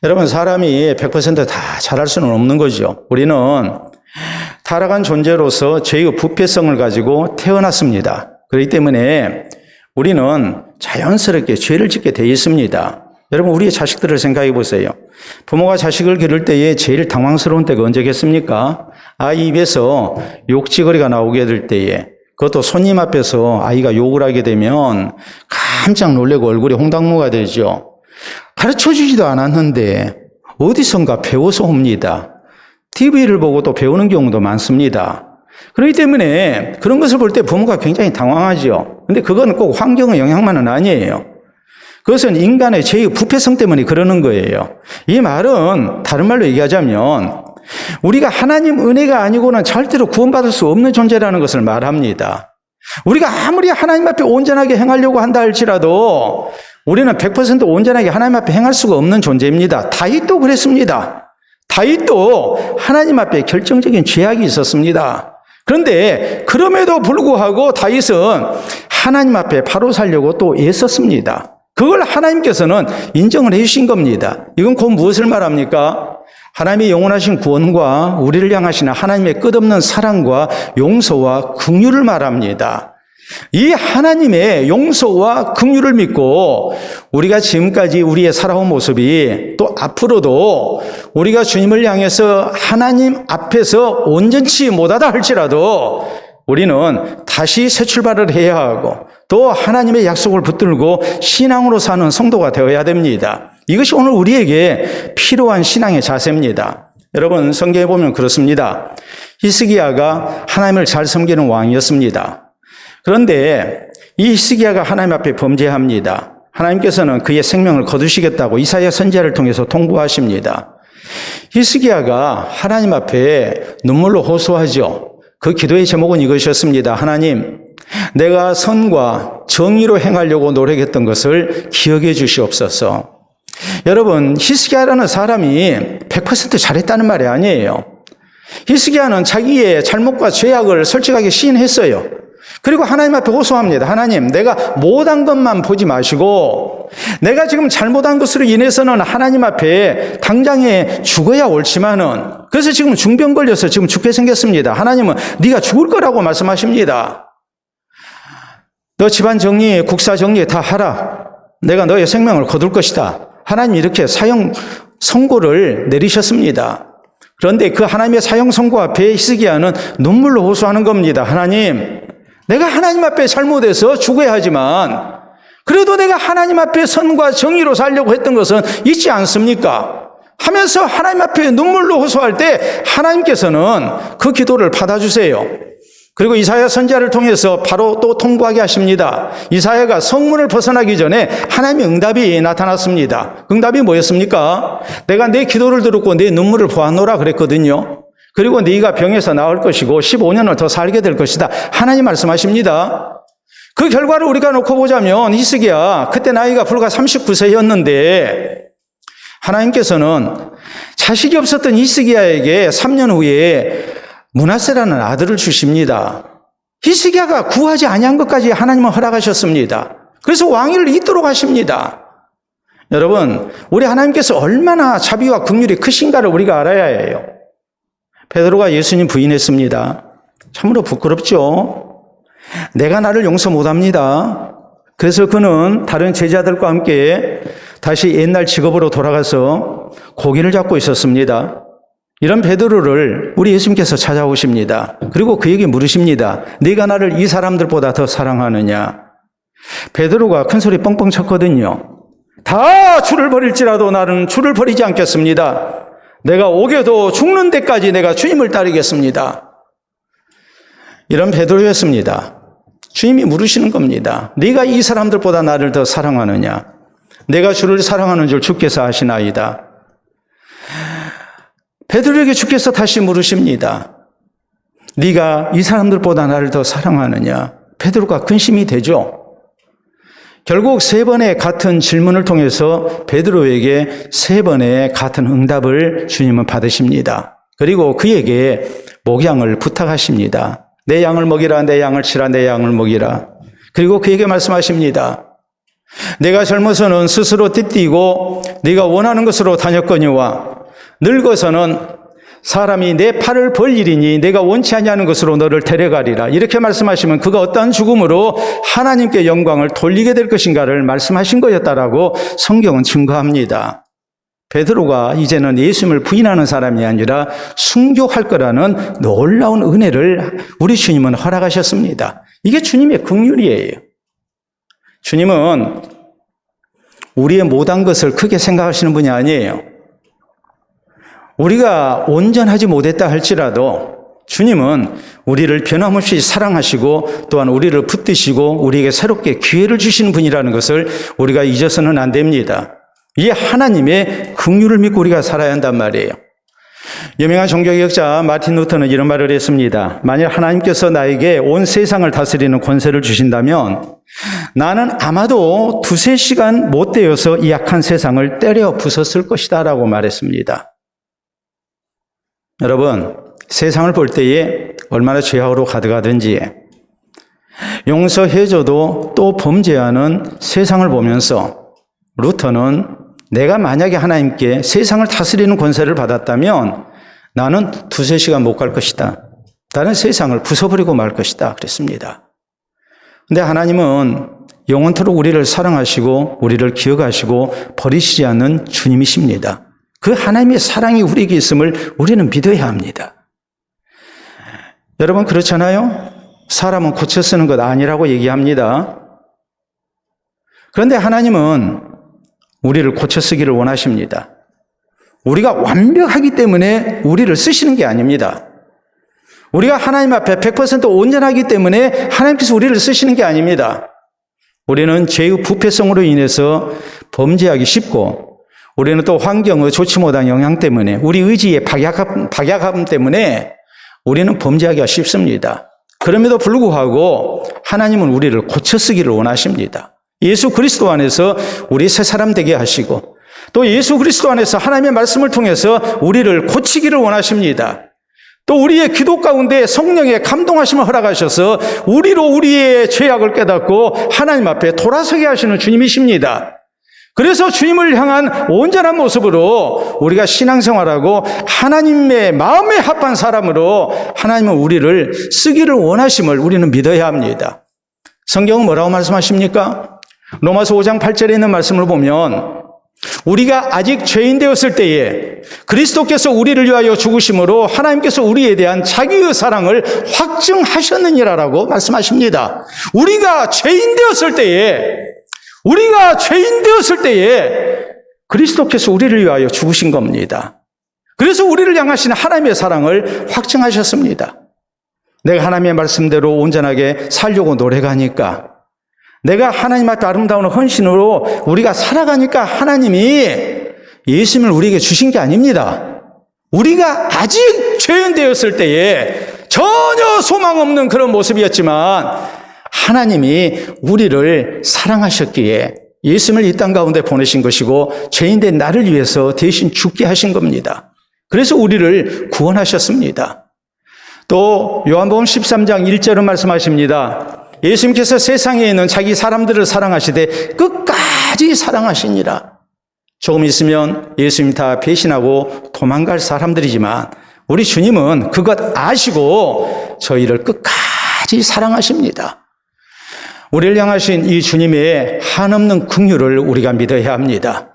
여러분, 사람이 100% 다 잘할 수는 없는 거죠. 우리는 타락한 존재로서 죄의 부패성을 가지고 태어났습니다. 그렇기 때문에 우리는 자연스럽게 죄를 짓게 돼 있습니다. 여러분, 우리의 자식들을 생각해 보세요. 부모가 자식을 기를 때에 제일 당황스러운 때가 언제겠습니까? 아이 입에서 욕지거리가 나오게 될 때에, 그것도 손님 앞에서 아이가 욕을 하게 되면 깜짝 놀라고 얼굴이 홍당무가 되죠. 가르쳐주지도 않았는데 어디선가 배워서 옵니다. TV를 보고 또 배우는 경우도 많습니다. 그렇기 때문에 그런 것을 볼 때 부모가 굉장히 당황하죠. 근데 그건 꼭 환경의 영향만은 아니에요. 그것은 인간의 죄의 부패성 때문에 그러는 거예요. 이 말은 다른 말로 얘기하자면 우리가 하나님 은혜가 아니고는 절대로 구원받을 수 없는 존재라는 것을 말합니다. 우리가 아무리 하나님 앞에 온전하게 행하려고 한다 할지라도 우리는 100% 온전하게 하나님 앞에 행할 수가 없는 존재입니다. 다윗도 그랬습니다. 다윗도 하나님 앞에 결정적인 죄악이 있었습니다. 그런데 그럼에도 불구하고 다윗은 하나님 앞에 바로 살려고 또 애썼습니다. 그걸 하나님께서는 인정을 해주신 겁니다. 이건 곧 무엇을 말합니까? 하나님의 영원하신 구원과 우리를 향하시는 하나님의 끝없는 사랑과 용서와 긍휼을 말합니다. 이 하나님의 용서와 긍휼을 믿고 우리가 지금까지 우리의 살아온 모습이 또 앞으로도 우리가 주님을 향해서 하나님 앞에서 온전치 못하다 할지라도 우리는 다시 새 출발을 해야 하고 또 하나님의 약속을 붙들고 신앙으로 사는 성도가 되어야 됩니다. 이것이 오늘 우리에게 필요한 신앙의 자세입니다. 여러분, 성경에 보면 그렇습니다. 히스기야가 하나님을 잘 섬기는 왕이었습니다. 그런데 이 히스기야가 하나님 앞에 범죄합니다. 하나님께서는 그의 생명을 거두시겠다고 이사야 선지자를 통해서 통보하십니다. 히스기야가 하나님 앞에 눈물로 호소하죠. 그 기도의 제목은 이것이었습니다. 하나님, 내가 선과 정의로 행하려고 노력했던 것을 기억해 주시옵소서. 여러분, 히스기야라는 사람이 100% 잘했다는 말이 아니에요. 히스기야는 자기의 잘못과 죄악을 솔직하게 시인했어요. 그리고 하나님 앞에 호소합니다. 하나님, 내가 못한 것만 보지 마시고 내가 지금 잘못한 것으로 인해서는 하나님 앞에 당장에 죽어야 옳지만은 그래서 지금 중병 걸려서 지금 죽게 생겼습니다. 하나님은 네가 죽을 거라고 말씀하십니다. 너 집안 정리, 국사 정리 다 하라. 내가 너의 생명을 거둘 것이다. 하나님 이렇게 사형 선고를 내리셨습니다. 그런데 그 하나님의 사형 선고 앞에 히스기야는 눈물로 호소하는 겁니다. 하나님, 내가 하나님 앞에 잘못해서 죽어야 하지만 그래도 내가 하나님 앞에 선과 정의로 살려고 했던 것은 있지 않습니까? 하면서 하나님 앞에 눈물로 호소할 때 하나님께서는 그 기도를 받아주세요. 그리고 이사야 선지자를 통해서 바로 또 통보하게 하십니다. 이사야가 성문을 벗어나기 전에 하나님의 응답이 나타났습니다. 응답이 뭐였습니까? 내가 내 기도를 들었고 내 눈물을 보았노라 그랬거든요. 그리고 네가 병에서 나을 것이고 15년을 더 살게 될 것이다. 하나님 말씀하십니다. 그 결과를 우리가 놓고 보자면 히스기야 그때 나이가 불과 39세였는데 하나님께서는 자식이 없었던 히스기야에게 3년 후에 므낫세라는 아들을 주십니다. 히스기야가 구하지 아니한 것까지 하나님은 허락하셨습니다. 그래서 왕위를 잇도록 하십니다. 여러분, 우리 하나님께서 얼마나 자비와 긍휼이 크신가를 우리가 알아야 해요. 베드로가 예수님 부인했습니다. 참으로 부끄럽죠. 내가 나를 용서 못합니다. 그래서 그는 다른 제자들과 함께 다시 옛날 직업으로 돌아가서 고기를 잡고 있었습니다. 이런 베드로를 우리 예수님께서 찾아오십니다. 그리고 그에게 물으십니다. 네가 나를 이 사람들보다 더 사랑하느냐? 베드로가 큰 소리 뻥뻥 쳤거든요. 다 주를 버릴지라도 나는 주를 버리지 않겠습니다. 내가 오게도 죽는 데까지 내가 주님을 따르겠습니다. 이런 베드로였습니다. 주님이 물으시는 겁니다. 네가 이 사람들보다 나를 더 사랑하느냐? 내가 주를 사랑하는 줄 주께서 아시나이다. 베드로에게 주께서 다시 물으십니다. 네가 이 사람들보다 나를 더 사랑하느냐? 베드로가 근심이 되죠. 결국 3번의 같은 질문을 통해서 베드로에게 3번의 같은 응답을 주님은 받으십니다. 그리고 그에게 목양을 부탁하십니다. 내 양을 먹이라, 내 양을 치라, 내 양을 먹이라. 그리고 그에게 말씀하십니다. 내가 젊어서는 스스로 띠띠고 네가 원하는 것으로 다녔거니와 늙어서는 사람이 내 팔을 벌리리니 내가 원치 아니하는 것으로 너를 데려가리라. 이렇게 말씀하시면 그가 어떠한 죽음으로 하나님께 영광을 돌리게 될 것인가를 말씀하신 거였다라고 성경은 증거합니다. 베드로가 이제는 예수님을 부인하는 사람이 아니라 순교할 거라는 놀라운 은혜를 우리 주님은 허락하셨습니다. 이게 주님의 긍휼이에요. 주님은 우리의 못한 것을 크게 생각하시는 분이 아니에요. 우리가 온전하지 못했다 할지라도 주님은 우리를 변함없이 사랑하시고 또한 우리를 붙드시고 우리에게 새롭게 기회를 주시는 분이라는 것을 우리가 잊어서는 안 됩니다. 이 하나님의 긍휼을 믿고 우리가 살아야 한단 말이에요. 유명한 종교개혁자 마틴 루터는 이런 말을 했습니다. 만일 하나님께서 나에게 온 세상을 다스리는 권세를 주신다면 나는 아마도 2-3시간 못 되어서 이 약한 세상을 때려 부쉈을 것이다 라고 말했습니다. 여러분, 세상을 볼 때에 얼마나 죄악으로 가득하든지 용서해줘도 또 범죄하는 세상을 보면서 루터는 내가 만약에 하나님께 세상을 다스리는 권세를 받았다면 나는 2-3시간 못 갈 것이다. 나는 세상을 부숴버리고 말 것이다. 그랬습니다. 근데 하나님은 영원토록 우리를 사랑하시고 우리를 기억하시고 버리시지 않는 주님이십니다. 그 하나님의 사랑이 우리에게 있음을 우리는 믿어야 합니다. 여러분 그렇잖아요? 사람은 고쳐 쓰는 것 아니라고 얘기합니다. 그런데 하나님은 우리를 고쳐 쓰기를 원하십니다. 우리가 완벽하기 때문에 우리를 쓰시는 게 아닙니다. 우리가 하나님 앞에 100% 온전하기 때문에 하나님께서 우리를 쓰시는 게 아닙니다. 우리는 죄의 부패성으로 인해서 범죄하기 쉽고 우리는 또 환경의 좋지 못한 영향 때문에 우리 의지의 박약함 때문에 우리는 범죄하기가 쉽습니다. 그럼에도 불구하고 하나님은 우리를 고쳐 쓰기를 원하십니다. 예수 그리스도 안에서 우리 새 사람 되게 하시고 또 예수 그리스도 안에서 하나님의 말씀을 통해서 우리를 고치기를 원하십니다. 또 우리의 기도 가운데 성령의 감동하심을 허락하셔서 우리로 우리의 죄악을 깨닫고 하나님 앞에 돌아서게 하시는 주님이십니다. 그래서 주님을 향한 온전한 모습으로 우리가 신앙생활하고 하나님의 마음에 합한 사람으로 하나님은 우리를 쓰기를 원하심을 우리는 믿어야 합니다. 성경은 뭐라고 말씀하십니까? 로마서 5장 8절에 있는 말씀을 보면 우리가 아직 죄인 되었을 때에 그리스도께서 우리를 위하여 죽으심으로 하나님께서 우리에 대한 자기의 사랑을 확증하셨느니라라고 말씀하십니다. 우리가 죄인 되었을 때에 그리스도께서 우리를 위하여 죽으신 겁니다. 그래서 우리를 향하신 하나님의 사랑을 확증하셨습니다. 내가 하나님의 말씀대로 온전하게 살려고 노력하니까 내가 하나님 앞에 아름다운 헌신으로 우리가 살아가니까 하나님이 예수님을 우리에게 주신 게 아닙니다. 우리가 아직 죄인 되었을 때에 전혀 소망 없는 그런 모습이었지만 하나님이 우리를 사랑하셨기에 예수님을 이 땅 가운데 보내신 것이고 죄인된 나를 위해서 대신 죽게 하신 겁니다. 그래서 우리를 구원하셨습니다. 또 요한복음 13장 1절은 말씀하십니다. 예수님께서 세상에 있는 자기 사람들을 사랑하시되 끝까지 사랑하시니라. 조금 있으면 예수님 다 배신하고 도망갈 사람들이지만 우리 주님은 그것 아시고 저희를 끝까지 사랑하십니다. 우리를 향하신 이 주님의 한없는 긍휼을 우리가 믿어야 합니다.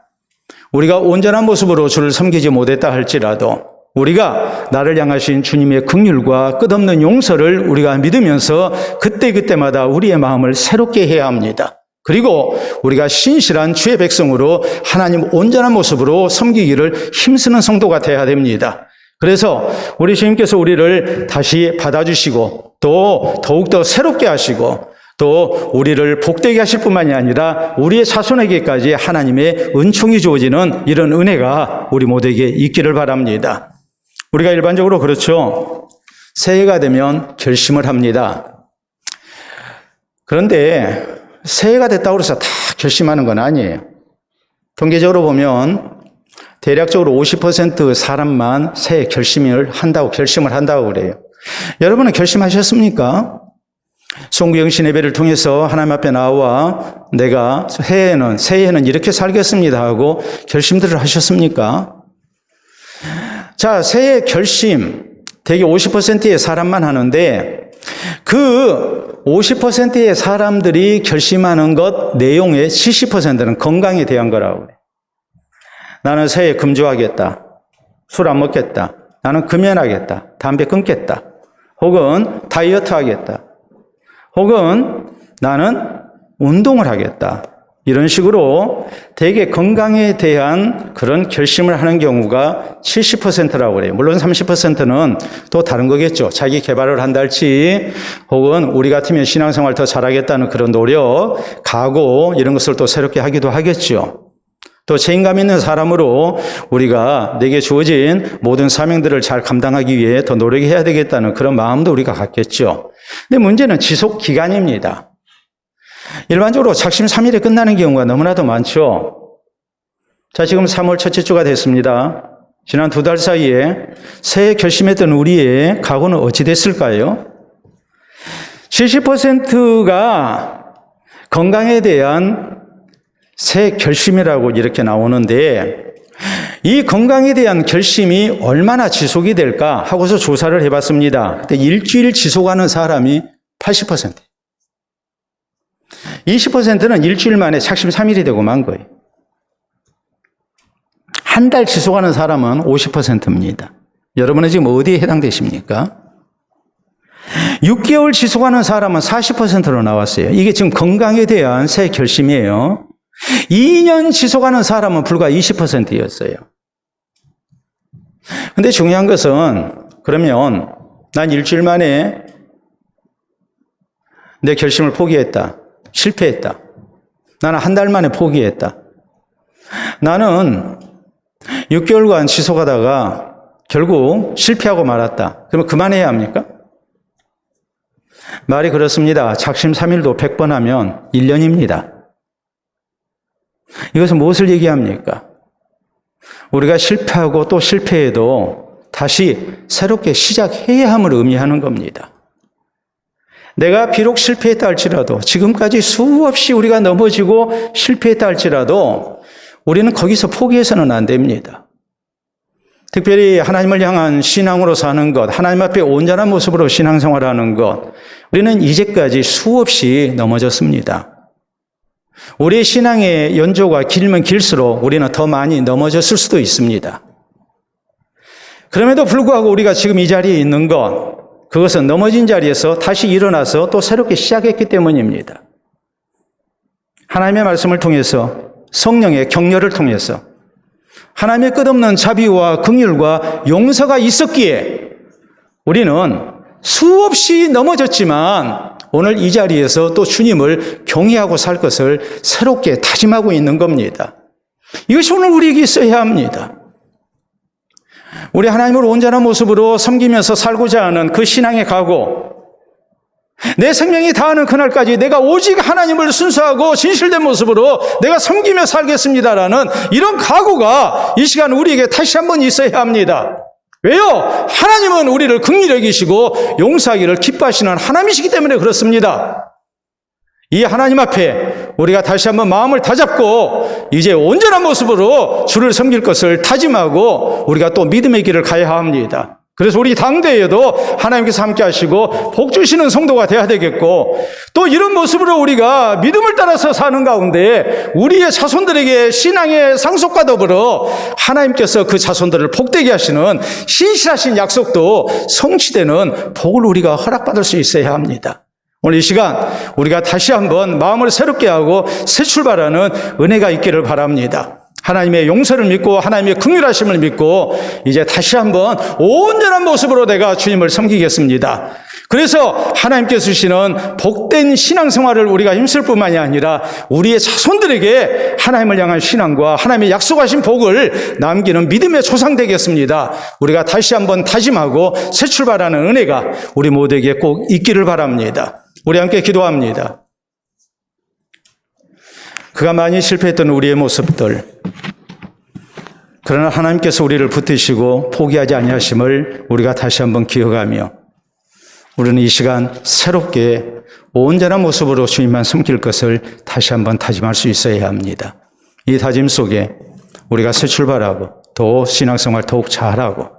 우리가 온전한 모습으로 주를 섬기지 못했다 할지라도 우리가 나를 향하신 주님의 긍휼과 끝없는 용서를 우리가 믿으면서 그때그때마다 우리의 마음을 새롭게 해야 합니다. 그리고 우리가 신실한 주의 백성으로 하나님 온전한 모습으로 섬기기를 힘쓰는 성도가 되어야 됩니다. 그래서 우리 주님께서 우리를 다시 받아주시고 또 더욱더 새롭게 하시고 또 우리를 복되게 하실 뿐만이 아니라 우리의 자손에게까지 하나님의 은총이 주어지는 이런 은혜가 우리 모두에게 있기를 바랍니다. 우리가 일반적으로 그렇죠. 새해가 되면 결심을 합니다. 그런데 새해가 됐다고 해서 다 결심하는 건 아니에요. 통계적으로 보면 대략적으로 50% 사람만 새해 결심을 한다고 그래요. 여러분은 결심하셨습니까? 송구영신 예배를 통해서 하나님 앞에 나와 내가 새해에는 이렇게 살겠습니다 하고 결심들을 하셨습니까? 자, 새해 결심 대개 50%의 사람만 하는데 그 50%의 사람들이 결심하는 것 내용의 70%는 건강에 대한 거라고 그래요. 나는 새해 금주하겠다. 술 안 먹겠다. 나는 금연하겠다. 담배 끊겠다. 혹은 다이어트 하겠다. 혹은 나는 운동을 하겠다. 이런 식으로 되게 건강에 대한 그런 결심을 하는 경우가 70%라고 그래요. 물론 30%는 또 다른 거겠죠. 자기 개발을 한달지 혹은 우리 같으면 신앙생활 더 잘하겠다는 그런 노력, 각오 이런 것을 또 새롭게 하기도 하겠죠. 또 책임감 있는 사람으로 우리가 내게 주어진 모든 사명들을 잘 감당하기 위해 더 노력해야 되겠다는 그런 마음도 우리가 갖겠죠. 근데 문제는 지속 기간입니다. 일반적으로 작심 3일에 끝나는 경우가 너무나도 많죠. 자, 지금 3월 첫째 주가 됐습니다. 지난 2달 사이에 새해 결심했던 우리의 각오는 어찌 됐을까요? 70%가 건강에 대한 새 결심이라고 이렇게 나오는데 이 건강에 대한 결심이 얼마나 지속이 될까 하고서 조사를 해봤습니다. 그때 일주일 지속하는 사람이 80%. 20%는 일주일 만에 작심 3일이 되고 만 거예요. 한 달 지속하는 사람은 50%입니다. 여러분은 지금 어디에 해당되십니까? 6개월 지속하는 사람은 40%로 나왔어요. 이게 지금 건강에 대한 새 결심이에요. 2년 지속하는 사람은 불과 20%였어요. 근데 중요한 것은 그러면 난 일주일 만에 내 결심을 포기했다. 실패했다. 나는 한 달 만에 포기했다. 나는 6개월간 지속하다가 결국 실패하고 말았다. 그러면 그만해야 합니까? 말이 그렇습니다. 작심 3일도 100번 하면 1년입니다. 이것은 무엇을 얘기합니까? 우리가 실패하고 또 실패해도 다시 새롭게 시작해야 함을 의미하는 겁니다. 내가 비록 실패했다 할지라도 지금까지 수없이 우리가 넘어지고 실패했다 할지라도 우리는 거기서 포기해서는 안 됩니다. 특별히 하나님을 향한 신앙으로 사는 것, 하나님 앞에 온전한 모습으로 신앙생활하는 것, 우리는 이제까지 수없이 넘어졌습니다. 우리의 신앙의 연조가 길면 길수록 우리는 더 많이 넘어졌을 수도 있습니다. 그럼에도 불구하고 우리가 지금 이 자리에 있는 것, 그것은 넘어진 자리에서 다시 일어나서 또 새롭게 시작했기 때문입니다. 하나님의 말씀을 통해서, 성령의 격려를 통해서 하나님의 끝없는 자비와 긍휼과 용서가 있었기에 우리는 수없이 넘어졌지만 오늘 이 자리에서 또 주님을 경외하고 살 것을 새롭게 다짐하고 있는 겁니다. 이것이 오늘 우리에게 있어야 합니다. 우리 하나님을 온전한 모습으로 섬기면서 살고자 하는 그 신앙의 각오, 내 생명이 다하는 그날까지 내가 오직 하나님을 순수하고 진실된 모습으로 내가 섬기며 살겠습니다라는 이런 각오가 이 시간 우리에게 다시 한번 있어야 합니다. 왜요? 하나님은 우리를 긍휼히 여기시고 용서하기를 기뻐하시는 하나님이시기 때문에 그렇습니다. 이 하나님 앞에 우리가 다시 한번 마음을 다잡고 이제 온전한 모습으로 주를 섬길 것을 다짐하고 우리가 또 믿음의 길을 가야 합니다. 그래서 우리 당대에도 하나님께서 함께 하시고 복 주시는 성도가 되어야 되겠고, 또 이런 모습으로 우리가 믿음을 따라서 사는 가운데 우리의 자손들에게 신앙의 상속과 더불어 하나님께서 그 자손들을 복되게 하시는 신실하신 약속도 성취되는 복을 우리가 허락받을 수 있어야 합니다. 오늘 이 시간 우리가 다시 한번 마음을 새롭게 하고 새 출발하는 은혜가 있기를 바랍니다. 하나님의 용서를 믿고 하나님의 긍휼하심을 믿고 이제 다시 한번 온전한 모습으로 내가 주님을 섬기겠습니다. 그래서 하나님께서 주시는 복된 신앙생활을 우리가 힘쓸 뿐만이 아니라 우리의 자손들에게 하나님을 향한 신앙과 하나님의 약속하신 복을 남기는 믿음의 조상 되겠습니다. 우리가 다시 한번 다짐하고 새 출발하는 은혜가 우리 모두에게 꼭 있기를 바랍니다. 우리 함께 기도합니다. 그가 많이 실패했던 우리의 모습들, 그러나 하나님께서 우리를 붙드시고 포기하지 아니하심을 우리가 다시 한번 기억하며 우리는 이 시간 새롭게 온전한 모습으로 주님만 섬길 것을 다시 한번 다짐할 수 있어야 합니다. 이 다짐 속에 우리가 새 출발하고 또 신앙생활 더욱 잘하고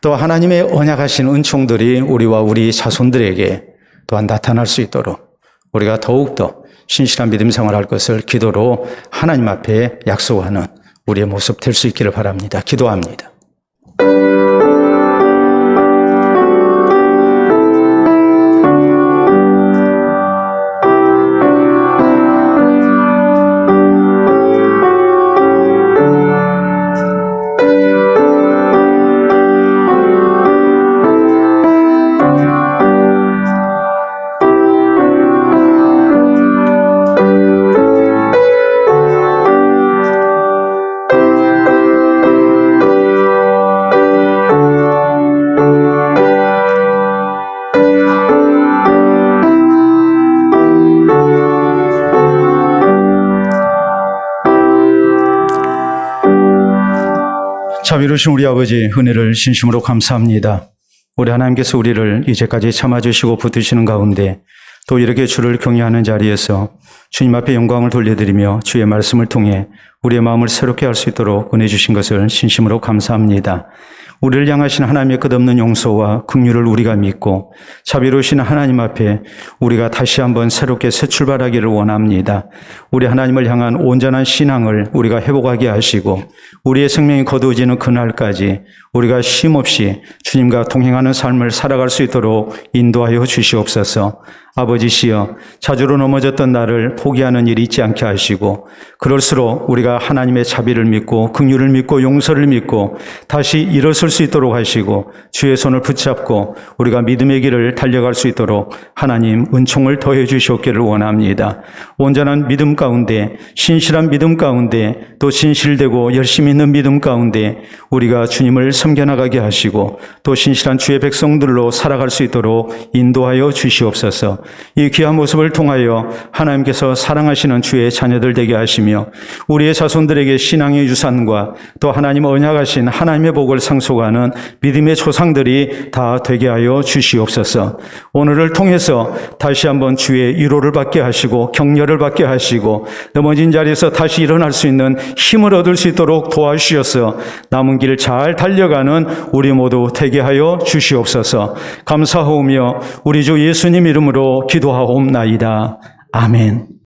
또 하나님의 언약하신 은총들이 우리와 우리 자손들에게 또한 나타날 수 있도록 우리가 더욱더 신실한 믿음 생활할 것을 기도로 하나님 앞에 약속하는 우리의 모습 될 수 있기를 바랍니다. 기도합니다. 자비로우신 우리 아버지, 은혜를 진심으로 감사합니다. 우리 하나님께서 우리를 이제까지 참아주시고 붙드시는 가운데 또 이렇게 주를 경외하는 자리에서 주님 앞에 영광을 돌려드리며 주의 말씀을 통해 우리의 마음을 새롭게 할 수 있도록 은혜 주신 것을 진심으로 감사합니다. 우리를 향하신 하나님의 끝없는 용서와 긍휼을 우리가 믿고 자비로우신 하나님 앞에 우리가 다시 한번 새롭게 새 출발하기를 원합니다. 우리 하나님을 향한 온전한 신앙을 우리가 회복하게 하시고 우리의 생명이 거두어지는 그날까지 우리가 쉼없이 주님과 동행하는 삶을 살아갈 수 있도록 인도하여 주시옵소서. 아버지시여, 자주로 넘어졌던 나를 포기하는 일이 있지 않게 하시고 그럴수록 우리가 하나님의 자비를 믿고 긍휼을 믿고 용서를 믿고 다시 일어설 수 있도록 하시고 주의 손을 붙잡고 우리가 믿음의 길을 달려갈 수 있도록 하나님 은총을 더해 주시옵기를 원합니다. 온전한 믿음 가운데, 신실한 믿음 가운데, 또 진실되고 열심히 있는 믿음 가운데 우리가 주님을 섬겨나가게 하시고 또 신실한 주의 백성들로 살아갈 수 있도록 인도하여 주시옵소서. 이 귀한 모습을 통하여 하나님께서 사랑하시는 주의 자녀들 되게 하시며 우리의 자손들에게 신앙의 유산과 또 하나님 언약하신 하나님의 복을 상속하는 믿음의 조상들이 다 되게 하여 주시옵소서. 오늘을 통해서 다시 한번 주의 위로를 받게 하시고 격려를 받게 하시고 넘어진 자리에서 다시 일어날 수 있는 힘을 얻을 수 있도록 도와주셔서 남은 길 잘 달려가는 우리 모두 되게 하여 주시옵소서. 감사하오며 우리 주 예수님 이름으로 기도하옵나이다. 아멘.